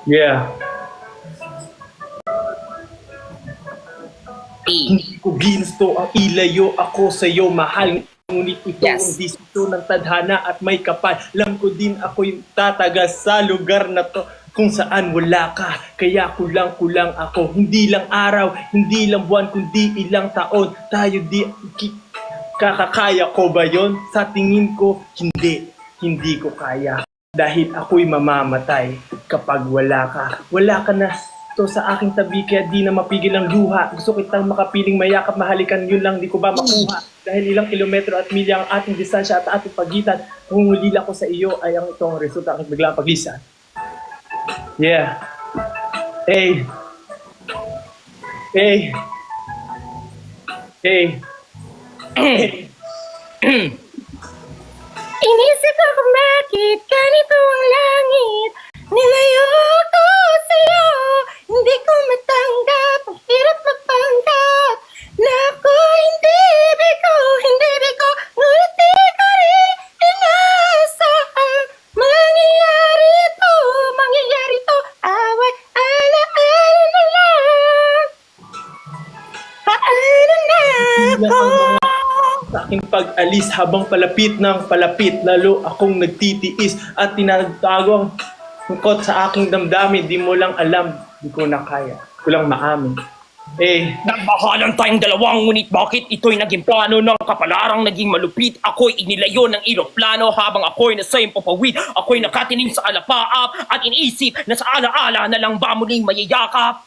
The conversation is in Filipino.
Yeah. Hindi ko ginusto ang ilayo ako sa'yo, mahal. Ngunit ito ang Yes. desisyon ng tadhana at may kapal. Alam ko din ako'y tatagas sa lugar na to kung saan wala ka. Kaya kulang-kulang ako. Hindi lang araw, hindi lang buwan, kundi ilang taon. Tayo kakakaya ko ba yon? Sa tingin ko, hindi. Hindi ko kaya. Dahil ako'y mamamatay kapag wala ka. Wala ka na to sa aking tabi, kaya di na mapigil ang luha. Gusto kitang makapiling mayakap, mahalikan, yun lang di ko ba makuha. Dahil ilang kilometro at milya ang ating distansya at ating pagitan, kung hulila ko sa iyo ay ang itong resulta aking biglang paglisan. Yeah. Hey. Hey. Hey. Hey. Inisip ko kung bakit ganito ang langit. Nilayo ko sa'yo, hindi ko matanggap, ang hirap mapanggap. Na ako hindi bigo, ngunit di ko rin inaasahan. Mangyayari to, away, alaala na lang. Paano na ako? Sa aking pag-alis habang palapit ng palapit, lalo akong nagtitiis at tinatago ang tungkot sa aking damdamin. Di mo lang alam, di ko na kaya, kulang maamin. Nagmahalan tayong dalawang, ngunit bakit ito'y naging plano ng kapalarang naging malupit? Ako'y inilayo ng eroplano habang ako'y nasa impapawid. Ako'y nakatinig sa alapaap at iniisip na sa alaala na lang ba muling mayayakap?